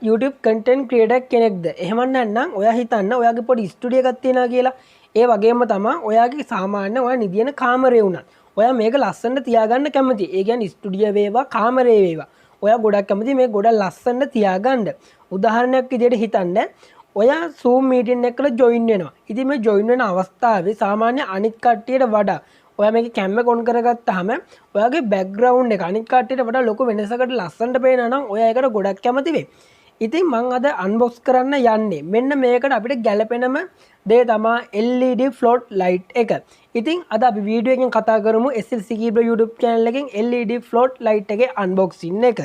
YouTube content creator කෙනෙක්ද? එහෙම නැත්නම් ඔයා හිතන්න ඔයාගේ පොඩි ස්ටුඩියෝ එකක් තියනවා කියලා. ඒ වගේම තමයි ඔයාගේ සාමාන්‍ය ඔයා නිදින කාමරේ වුණත් ඔයා මේක ලස්සනට තියාගන්න කැමති. ඒ කියන්නේ ස්ටුඩියෝ වේවා කාමරේ වේවා. ඔයා ගොඩක් කැමති මේ ගොඩක් ලස්සනට තියාගන්න. උදාහරණයක් විදිහට හිතන්න ඔයා Zoom meeting එකකට join වෙනවා. ඉතින් මේ join වෙන අවස්ථාවේ සාමාන්‍ය අනිත් කට්ටියට වඩා ඔයා මේක කැමරා ඔන් කරගත්තාම ඔයාගේ බෑග්ග්‍රවුන්ඩ් එක අනිත් කට්ටියට වඩා ලොකු වෙනසකට ලස්සනට පේනවා නම් ඔයා ඒකට ගොඩක් කැමති වෙයි. ඉතින් මම අද අන්බොක්ස් කරන්න යන්නේ මෙන්න මේකට අපිට ගැලපෙනම දේ තමයි LED float light එක. ඉතින් අද අපි වීඩියෝ එකෙන් කතා කරමු siki YouTube channel එකෙන් LED float light එකේ unboxing එක.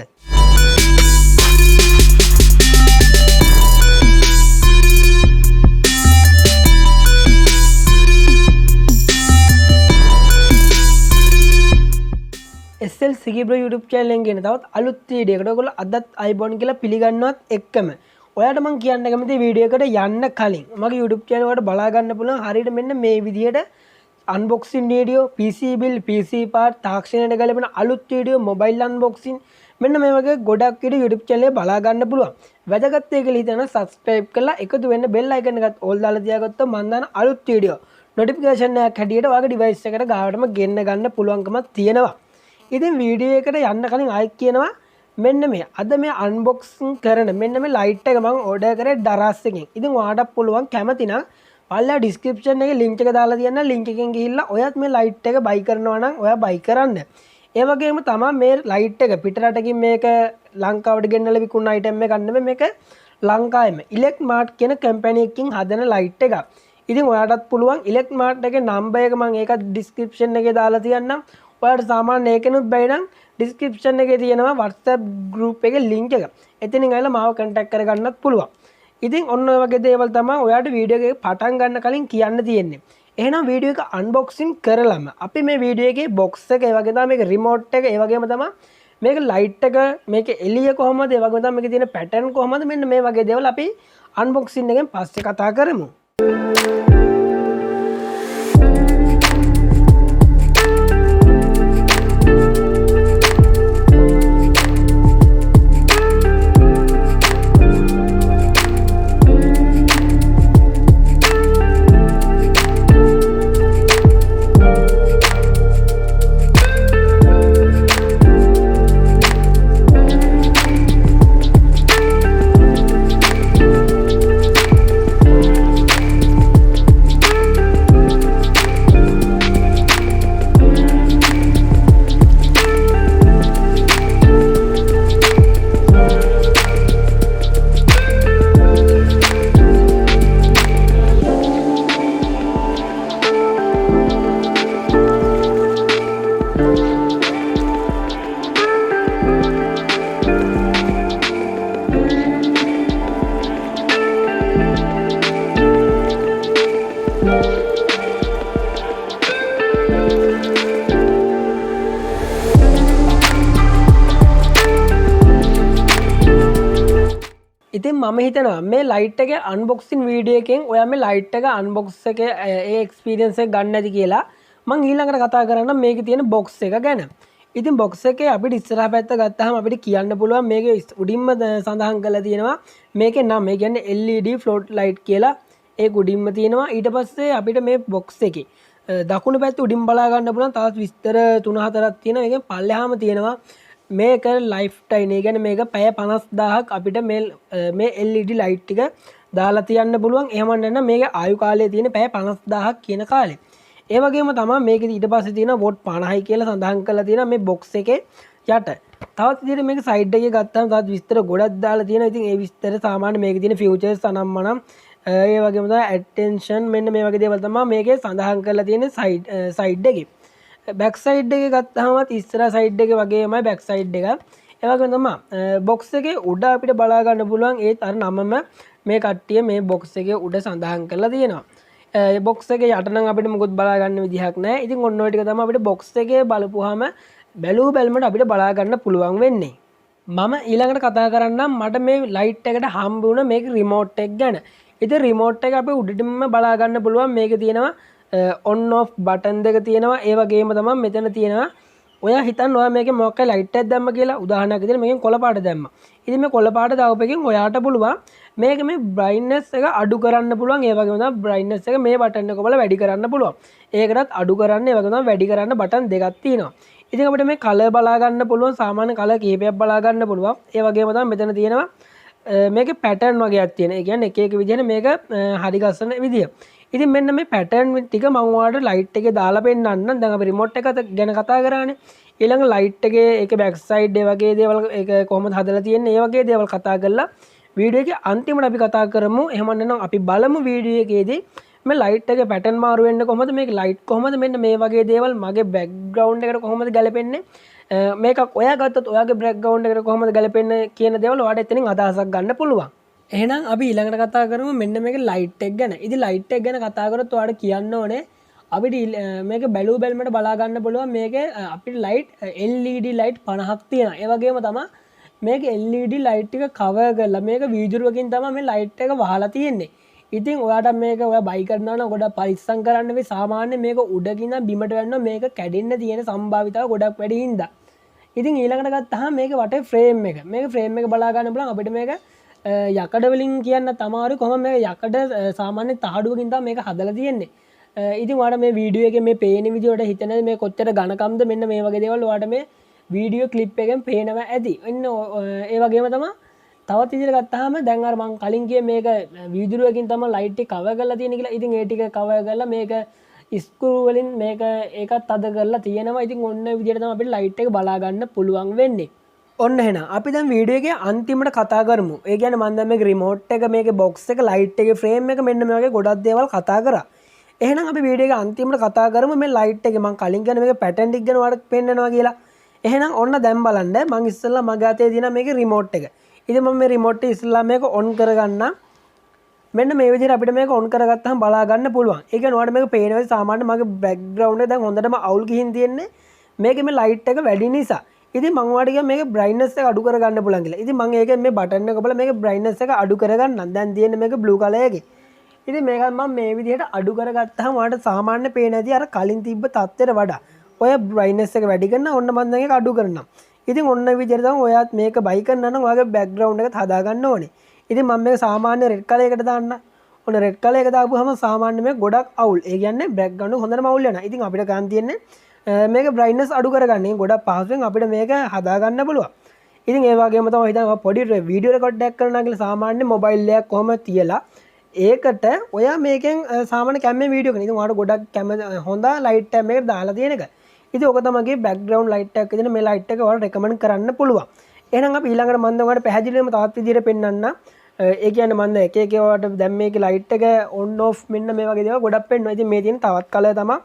siki YouTube channel එකෙන් ගෙන තවත් අලුත් වීඩියෝ එකකට ඔයගොල්ලෝ අදත් අයිබෝන් කියලා පිළිගන්නවත් එක්කම ඔයාලට මම කියන්න කැමති වීඩියෝ එකට යන්න කලින් මගේ YouTube channel එකට බලා ගන්න පුළුවන් හරියට මෙන්න මේ විදිහට unboxing video PC build PC part තාක්ෂණයට ගැලපෙන අලුත් වීඩියෝ mobile unboxing මෙන්න මේ වගේ ගොඩක් වීඩියෝ YouTube channel එකේ බලා ගන්න පුළුවන්. වැදගත් එක කියලා හිතන subscribe කරලා එකතු වෙන්න bell icon එකත් all දාලා තියාගත්තොත් මම දාන අලුත් වීඩියෝ notification එකක් හැටියට ඔයාගේ device එකට ගාවටම ගෙන්න ගන්න පුළුවන්කමක් තියෙනවා. ඉතින් වීඩියෝ එකට යන්න කලින් ආයෙත් කියනවා මෙන්න මේ අද මේ අන්බොක්සින් කරන මෙන්න මේ ලයිට් එක මම ඕඩර් කරේ දරස් එකෙන්. ඉතින් ඔයාලට පුළුවන් කැමති නම් පල්ලා ඩිස්ක්‍රිප්ෂන් එකේ link එක දාලා තියන්න link එකෙන් ගිහිල්ලා ඔයත් මේ ලයිට් එක buy කරනවා නම් ඔයා buy කරන්න. ඒ වගේම තමයි මේ ලයිට් එක පිටරටකින් මේක ලංකාවට ගෙන්නලා විකුණන item එකක් නෙමෙයි මේක ලංකාවේම Elecmart කියන කම්පැනි එකකින් හදන ලයිට් එකක්. ඉතින් ඔයාලටත් පුළුවන් Elecmart එකේ number එක මම ඒක ඩිස්ක්‍රිප්ෂන් එකේ දාලා තියන්නම්. ඔයාලට සාමාන්‍ය ඒකෙනුත් බැයි නම් ඩිස්ක්‍රිප්ෂන් එකේ තියෙනවා WhatsApp group එකේ link එක. එතනින් ආයෙලා මාව contact කරගන්නත් පුළුවන්. ඉතින් ඔන්න ඔය වගේ දේවල් තමයි ඔයාලට වීඩියෝ එක පටන් ගන්න කලින් කියන්න තියෙන්නේ. එහෙනම් වීඩියෝ එක අන්බොක්සින් කරලම අපි මේ වීඩියෝ එකේ box එක ඒ වගේ තමයි මේක remote එක ඒ වගේම තමයි මේක light එක මේක එළිය කොහමද ඒ වගේම තමයි මේකේ තියෙන pattern කොහමද මෙන්න මේ වගේ දේවල් අපි අන්බොක්සින් එකෙන් පස්සේ කතා කරමු. ඉතින් මම හිතනවා මේ ලයිට් එකේ අන්බොක්සින් වීඩියෝ එකෙන් ඔයා මේ ලයිට් එක අන්බොක්ස් එකේ ඒ එක්ස්පීරියන්ස් එක ගන්න නැති කියලා මම ඊළඟට කතා කරන්නම් මේකේ තියෙන බොක්ස් එක ගැන. ඉතින් බොක්ස් එකේ අපිට ඉස්සරහ පැත්ත ගත්තාම අපිට කියන්න පුළුවන් මේකේ උඩින්ම සඳහන් කරලා තියෙනවා මේකේ නම ඒ කියන්නේ LED float light කියලා ඒක උඩින්ම තියෙනවා. ඊට පස්සේ අපිට මේ බොක්ස් එකේ දකුණු පැත්ත උඩින් බලා ගන්න පුළුවන් තවත් විස්තර 3-4ක් තියෙනවා. ඒකෙන් පල්ලෙහාම තියෙනවා මේක ලයිෆ් ටයිම් ඒ කියන්නේ මේක පැය 50000ක් අපිට මේ LED ලයිට් ටික දාලා තියන්න පුළුවන්. එහෙම නැත්නම් මේකේ ආයු කාලය තියෙන පැය 50000ක් කියන කාලේ. ඒ වගේම තමයි මේකේ ඊට පස්සේ තියෙන වොට් 50යි කියලා සඳහන් කරලා තියෙනවා මේ බොක්ස් එකේ යට. තවත් විදිහට මේක සයිඩ් එකේ ගත්තාම තවත් විස්තර ගොඩක් දාලා තියෙනවා. ඉතින් ඒ විස්තර සාමාන්‍ය මේකේ තියෙන ෆියුචර්ස් අනම්මනම් ඒ වගේම තමයි ඇටෙන්ෂන් මෙන්න මේ වගේ දේවල් තමයි මේකේ සඳහන් කරලා තියෙන්නේ සයිඩ් එකේ. බැක් සයිඩ් එකේ ගත්තාමත් ඉස්සරහ සයිඩ් එකේ වගේමයි බැක් සයිඩ් එක. ඒ වගේම තමයි බොක්ස් එකේ උඩ අපිට බලා ගන්න පුළුවන් ඒත් අර නමම මේ කට්ටිය මේ බොක්ස් එකේ උඩ සඳහන් කරලා තියෙනවා. ඒ බොක්ස් එකේ යට නම් අපිට මොකොත් බලා ගන්න විදිහක් නැහැ. ඉතින් ඔන්න ඔය ටික තමයි අපිට බොක්ස් එකේ බලපුවාම බැලුමට අපිට බලා ගන්න පුළුවන් වෙන්නේ. මම ඊළඟට කතා කරන්නම් මට මේ ලයිට් එකට හම්බ වුණ මේක රිමෝට් එක ගැන. ඉතින් රිමෝට් එක අපි උඩටින්ම බලා ගන්න පුළුවන් මේකේ තියෙනවා on off බටන් දෙක තියෙනවා. ඒ වගේම තමයි මෙතන තියෙනවා ඔයා හිතන්න ඔයා මේකේ මොකක් හරි ලයිට් එකක් දැම්ම කියලා උදාහරණයක් විදිහට මේකෙන් කොළ පාට දැම්මා. ඉතින් මේ කොළ පාට දාපුවකින් ඔයාට පුළුවන් මේක මේ බ්‍රයිට්නස් එක අඩු කරන්න පුළුවන්. ඒ වගේම තමයි බ්‍රයිට්නස් එක මේ බටන් එක බලලා වැඩි කරන්න පුළුවන්. ඒකටත් අඩු කරන්න ඒ වගේම තමයි වැඩි කරන්න බටන් දෙකක් තියෙනවා. ඉතින් අපිට මේ කලර් බලා ගන්න පුළුවන්. සාමාන්‍ය කලර් කීපයක් බලා ගන්න පුළුවන්. ඒ වගේම තමයි මෙතන තියෙනවා මේකේ පැටර්න් වගේක් තියෙන. ඒ කියන්නේ එක එක විදිහට මේක හරි ගස්සන විදිය. ඉතින් මෙන්න මේ පැටර්න් ටික මම ඔයාලට ලයිට් එකේ දාලා පෙන්නන්නම්. දැන් අපි රිමෝට් එක ගැන කතා කරානේ. ඊළඟ ලයිට් එකේ ඒක බෑක් සයිඩ් ඒ වගේ දේවල් ඒක කොහොමද හදලා තියෙන්නේ ඒ වගේ දේවල් කතා කරලා වීඩියෝ එකේ අන්තිමට අපි කතා කරමු. එහෙම නැත්නම් අපි බලමු වීඩියෝ එකේදී මේ ලයිට් එකේ පැටර්න් මාරු වෙන්නේ කොහොමද, මේක ලයිට් කොහොමද මෙන්න මේ වගේ දේවල් මගේ බෑග්ග්‍රවුන්ඩ් එකට කොහොමද ගැලපෙන්නේ, මේකක් ඔයා ගත්තොත් ඔයාගේ බෑග්ග්‍රවුන්ඩ් එකට කොහොමද ගැලපෙන්නේ කියන දේවල් ඔයාලට එතනින් අදහසක් ගන්න පුළුවන්. එහෙනම් අපි ඊළඟට කතා කරමු මෙන්න මේක ලයිට් එක ගැන. ඉතින් ලයිට් එක ගැන කතා කරොත් ඔයාලට කියන්න ඕනේ අපිට මේක බැලූ බැලමට බලා ගන්න පුළුවන් මේකේ අපිට ලයිට් LED ලයිට් 50ක් තියෙනවා. ඒ වගේම තමයි මේක LED ලයිට් එක කවර් කරලා මේක වීදුරුවකින් තමයි මේ ලයිට් එක වහලා තියෙන්නේ. ඉතින් ඔයාට මේක ඔයා බයි කරනවා නම් ගොඩක් පරිස්සම් කරන්න වෙයි. සාමාන්‍ය මේක උඩකින් නම් බිමට වැටෙනවා මේක කැඩෙන්න තියෙන සම්භාවිතාව ගොඩක් වැඩි හින්දා. ඉතින් ඊළඟට ගත්තාම මේක වටේ ෆ්‍රේම් එක. මේක ෆ්‍රේම් එක බලා ගන්න බලන්න අපිට මේක යකඩ වලින් කියන්න තමයි කොහොම මේක යකඩ සාමාන්‍ය තහඩුවකින් තමයි මේක හදලා තියෙන්නේ. ඉතින් ඔයාලට මේ වීඩියෝ එකේ මේ පේන විදිහට හිතන්නේ මේ කොච්චර ඝනකම්ද මෙන්න මේ වගේ දේවල් ඔයාලට මේ වීඩියෝ ක්ලිප් එකෙන් පේනවා ඇති. එන්න ඒ වගේම තමයි තවත් විදිහට ගත්තාම දැන් අර මම කලින් කියේ මේක වීදුරුවකින් තමයි ලයිට් එක කවර් කරලා තියෙන්නේ කියලා. ඉතින් ඒ ටික කවර් කරලා මේක ස්ක්‍රූ වලින් මේක ඒකත් අද කරලා තියෙනවා. ඉතින් ඔන්න විදිහට තමයි අපිට ලයිට් එක බලා ගන්න පුළුවන් වෙන්නේ. ඔන්න එහෙනම් අපි දැන් වීඩියෝ එකේ අන්තිමට කතා කරමු. ඒ කියන්නේ මම දැන් මේක රිමෝට් එක මේකේ බොක්ස් එක ලයිට් එකේ ෆ්‍රේම් එක මෙන්න මේ වගේ ගොඩක් දේවල් කතා කරා. එහෙනම් අපි වීඩියෝ එක අන්තිමට කතා කරමු මේ ලයිට් එකේ මම කලින් කියන මේක පැටර්න් ටික ගැන ඔයාලට පෙන්නනවා කියලා. එහෙනම් ඔන්න දැන් බලන්න මම ඉස්සෙල්ලා මගේ අතේ තියෙන මේකේ රිමෝට් එක. ඉතින් මම මේ රිමෝට් එක ඉස්සෙල්ලා මේක ඔන් කරගන්න. මෙන්න මේ විදිහට අපිට මේක ඔන් කරගත්තාම බලා ගන්න පුළුවන්. ඒ කියන්නේ ඔයාලට මේක පේනවා සාමාන්‍ය මගේ බෑග්ග්‍රවුන්ඩ් එක දැන් හොඳටම අවුල් ගිහින් තියෙන්නේ. මේකේ මේ ලයිට් එක වැඩි නිසා. ඉතින් මම ඔයාලට කියන මේක බ්‍රයිට්නස් එක අඩු කරගන්න පුළුවන් කියලා. ඉතින් මම ඒකෙන් මේ බටන් එක බලලා මේක බ්‍රයිට්නස් එක අඩු කරගන්නම්. දැන් තියෙන්නේ මේක බ්ලූ කලර් එකේ. ඉතින් මේක මම මේ විදිහට අඩු කරගත්තාම ඔයාලට සාමාන්‍ය පේන ඇති අර කලින් තිබ්බ තත්ත්වයට වඩා. ඔය බ්‍රයිට්නස් එක වැඩි කරන ඔන්න මම දැන් ඒක අඩු කරනවා. ඉතින් ඔන්න විදිහට තමයි ඔයාත් මේක බයි කරනවා නම් ඔයාගේ බෑග්ග්‍රවුන්ඩ් එකත් හදා ගන්න ඕනේ. ඉතින් මම මේක සාමාන්‍ය රෙඩ් කලර් එකට දාන්න. ඔන්න රෙඩ් කලර් එක දාපුවම සාමාන්‍ය මේක ගොඩක් අවුල්. ඒ කියන්නේ බෑග්ග්‍රවුන්ඩ් එක හොඳටම අවුල් වෙනවා. ඉතින් අපිට ගන්න තියෙන්නේ මේක බ්‍රයිට්නස් අඩු කරගන්න. ගොඩක් පහසුවෙන් අපිට මේක හදා ගන්න පුළුවන්. ඉතින් ඒ වගේම තමයි හිතන්න පොඩි වීඩියෝ රෙකෝඩ් එකක් කරනවා කියලා සාමාන්‍ය මොබයිල් එකක් කොහොමද තියලා ඒකට ඔයා මේකෙන් සාමාන්‍ය කැමරේ වීඩියෝ කරන. ඉතින් ඔයාලට ගොඩක් කැමරා හොඳ ලයිට් එකක් මේකට දාලා තියෙන එක. ඉතින් ඔක තමයි බෑග්ග්‍රවුන්ඩ් ලයිට් එකක් විදිහට මේ ලයිට් එක ඔයාලට රෙකමන්ඩ් කරන්න පුළුවන්. එහෙනම් අපි ඊළඟට මම දැන් ඔයාලට පැහැදිලිවම තවත් විදිහට පෙන්නන්න. ඒ කියන්නේ මම දැන් එක එක ඔයාලට දැන් මේකේ ලයිට් එක ඔන් ඔෆ් මෙන්න මේ වගේ දේවල් ගොඩක් පෙන්වනවා. ඉතින් මේ තියෙන තවත් කලර් තමයි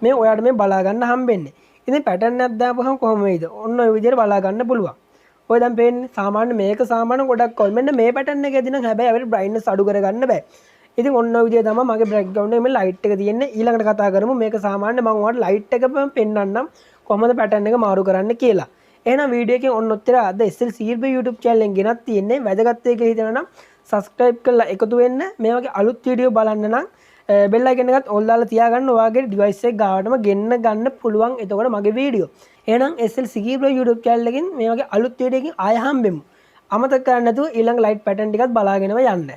මේ ඔයාලට මේ බලා ගන්න හම්බෙන්නේ. ඉතින් පැටර්න් එකක් දාපුවම කොහොම වෙයිද? ඔන්න ඔය විදිහට බලා ගන්න පුළුවන්. ඔය දැන් පේන්නේ සාමාන්‍ය මේක සාමාන්‍ය ගොඩක් කොල්. මෙන්න මේ පැටර්න් එකේදී නම් හැබැයි අපිට බ්‍රයිට්නස් අඩු කරගන්න බෑ. ඉතින් ඔන්න ඔය විදිහ තමයි මගේ බෑග්ග්‍රවුන්ඩ් එකේ මේ ලයිට් එක තියෙන්නේ. ඊළඟට කතා කරමු මේක සාමාන්‍ය මම ඔයාලට ලයිට් එක පෙන්නන්නම් කොහොමද පැටර්න් එක මාරු කරන්න කියලා. එහෙනම් වීඩියෝ එකෙන් ඔන්න ඔච්චර අද SLCB YouTube channel එකෙන් ගෙනත් තියෙන්නේ. වැදගත් එක හිතනවා නම් subscribe කරලා එකතු වෙන්න. මේ වගේ අලුත් වීඩියෝ බලන්න නම් බෙල් අයිකන් එකත් ඕල් දාලා තියාගන්න. ඔයාගේ device එක ගාවටම ගෙන්න ගන්න පුළුවන්. එතකොට මගේ වීඩියෝ. එහෙනම් SLCB YouTube channel එකෙන් මේ වගේ අලුත් වීඩියෝ එකකින් ආය හම්බෙමු. අමතක කරන්න නැතුව ඊළඟ ලයිට් පැටර්න් ටිකත් බලාගෙනම යන්න.